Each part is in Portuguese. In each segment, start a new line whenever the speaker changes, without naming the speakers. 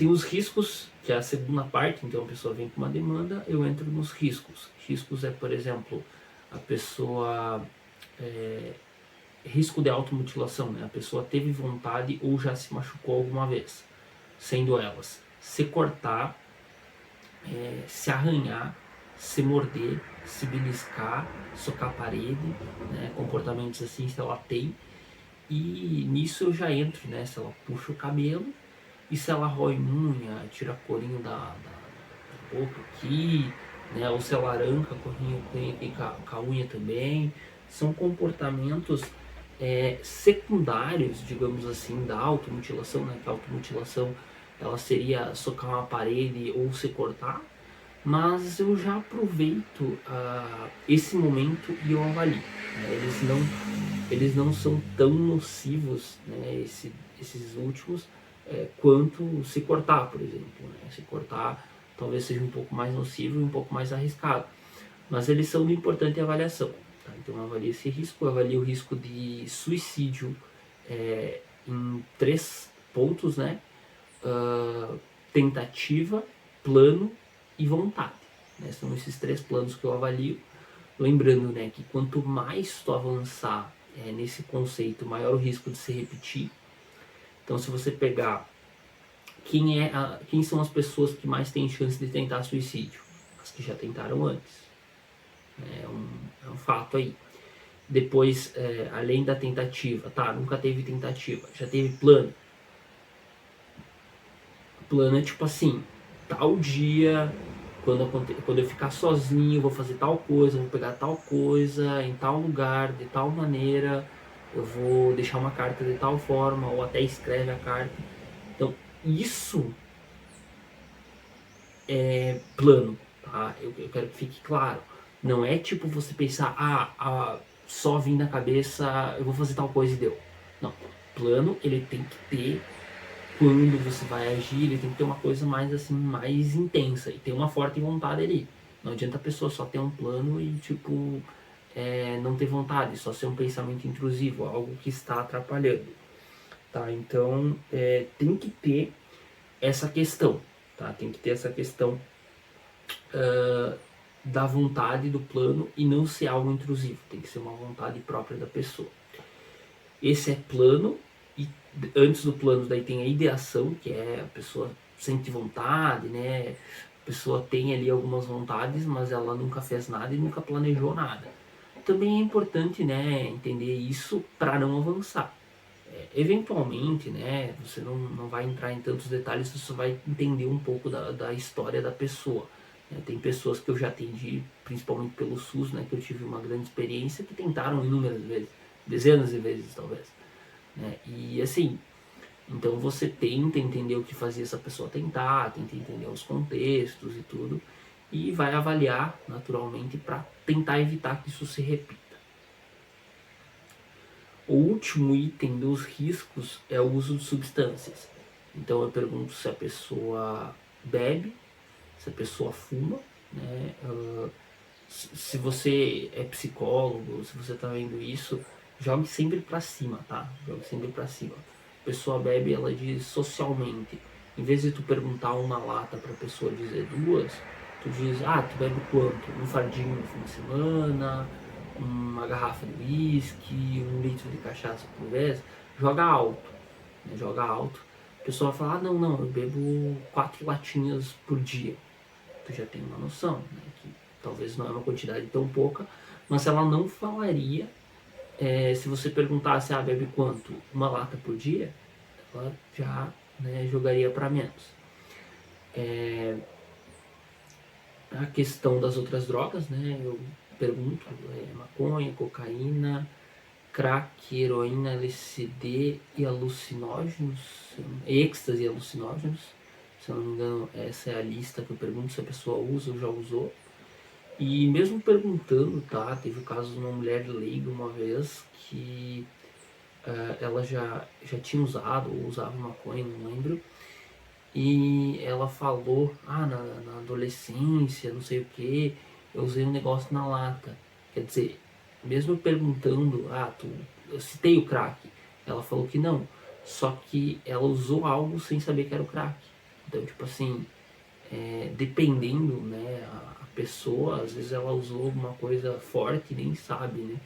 Tem os riscos, que é a segunda parte. Então a pessoa vem com uma demanda, eu entro nos riscos. Riscos é, por exemplo, a pessoa... risco de automutilação, né? A pessoa teve vontade ou já se machucou alguma vez, sendo elas se cortar, se arranhar, se morder, se beliscar, socar a parede, né? Comportamentos assim, se ela tem. E nisso eu já entro, né? Se ela puxa o cabelo e se ela rói unha, tira corinho da boca aqui, né? Ou se ela arranca corinho com a unha também. São comportamentos secundários, digamos assim, da automutilação, né? Que a automutilação ela seria socar uma parede ou se cortar, mas eu já aproveito esse momento e eu avalio. Né? Eles não são tão nocivos, né? Esses últimos, quanto se cortar, por exemplo. Né? Se cortar talvez seja um pouco mais nocivo e um pouco mais arriscado, mas eles são de importante avaliação. Tá? Então eu avalio esse risco, eu avalio o risco de suicídio em 3 pontos, né? Tentativa, plano e vontade. Né? São esses 3 planos que eu avalio. Lembrando, né, que quanto mais tu avançar nesse conceito, maior o risco de se repetir. Então, se você pegar quem são as pessoas que mais têm chance de tentar suicídio? As que já tentaram antes. É um fato aí. Depois, além da tentativa, tá, nunca teve tentativa, já teve plano. Plano é tipo assim, tal dia, quando eu ficar sozinho, vou fazer tal coisa, vou pegar tal coisa em tal lugar, de tal maneira, eu vou deixar uma carta de tal forma, ou até escreve a carta. Então, isso é plano, tá? Eu quero que fique claro. Não é tipo você pensar, só vir na cabeça, eu vou fazer tal coisa e deu. Não, plano ele tem que ter. Quando você vai agir, ele tem que ter uma coisa mais assim, mais intensa e ter uma forte vontade ali. Não adianta a pessoa só ter um plano e tipo não ter vontade, só ser um pensamento intrusivo, algo que está atrapalhando, tá? Então tem que ter essa questão, tá? Tem que ter essa questão da vontade do plano e não ser algo intrusivo, tem que ser uma vontade própria da pessoa. Esse é plano. E antes do plano daí tem a ideação, que é a pessoa sente vontade, né? A pessoa tem ali algumas vontades, mas ela nunca fez nada e nunca planejou nada. Também é importante, né, entender isso para não avançar. Eventualmente, né, você não vai entrar em tantos detalhes, você só vai entender um pouco da história da pessoa. Tem pessoas que eu já atendi, principalmente pelo SUS, né, que eu tive uma grande experiência, que tentaram inúmeras vezes, dezenas de vezes talvez. Né? E assim, então você tenta entender o que fazia essa pessoa tentar, tenta entender os contextos e tudo, e vai avaliar naturalmente para tentar evitar que isso se repita. O último item dos riscos é o uso de substâncias. Então eu pergunto se a pessoa bebe, se a pessoa fuma, né? Se você é psicólogo, se você está vendo isso, jogue sempre para cima, tá? Jogue sempre para cima. A pessoa bebe, ela diz socialmente. Em vez de tu perguntar uma lata para a pessoa dizer 2, tu diz, tu bebe quanto? Um fardinho no fim de semana, uma garrafa de uísque, 1 litro de cachaça por vez. Joga alto, né? Joga alto. A pessoa fala, não, eu bebo 4 latinhas por dia. Tu já tem uma noção, né? Que talvez não é uma quantidade tão pouca, mas ela não falaria se você perguntasse, bebe quanto? 1 lata por dia? Ela já, né, jogaria para menos. A questão das outras drogas, né, eu pergunto, maconha, cocaína, crack, heroína, LSD e alucinógenos, êxtase e alucinógenos, se eu não me engano, essa é a lista que eu pergunto se a pessoa usa ou já usou. E mesmo perguntando, tá, teve o caso de uma mulher leiga uma vez que ela já tinha usado ou usava maconha, não lembro, e ela falou, na adolescência, não sei o que, eu usei um negócio na lata. Quer dizer, mesmo perguntando, eu citei o crack, ela falou que não, só que ela usou algo sem saber que era o crack. Então, tipo assim, dependendo, né, a pessoa, às vezes ela usou alguma coisa forte e nem sabe, né?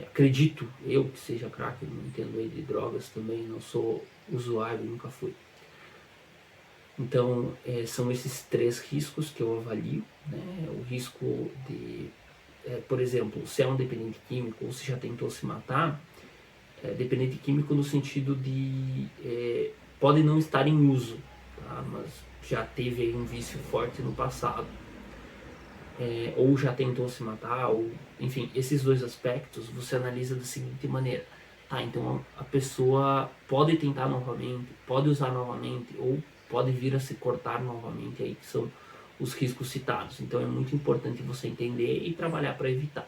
Acredito eu que seja crack, não entendo aí de drogas também, não sou usuário, nunca fui. Então, são esses 3 riscos que eu avalio, né? O risco de, por exemplo, se é um dependente químico ou se já tentou se matar, dependente químico no sentido de pode não estar em uso, tá? Mas já teve aí um vício forte no passado, ou já tentou se matar, ou enfim, esses 2 aspectos você analisa da seguinte maneira. Tá, então a pessoa pode tentar novamente, pode usar novamente, ou pode vir a se cortar novamente, aí que são os riscos citados. Então é muito importante você entender e trabalhar para evitar.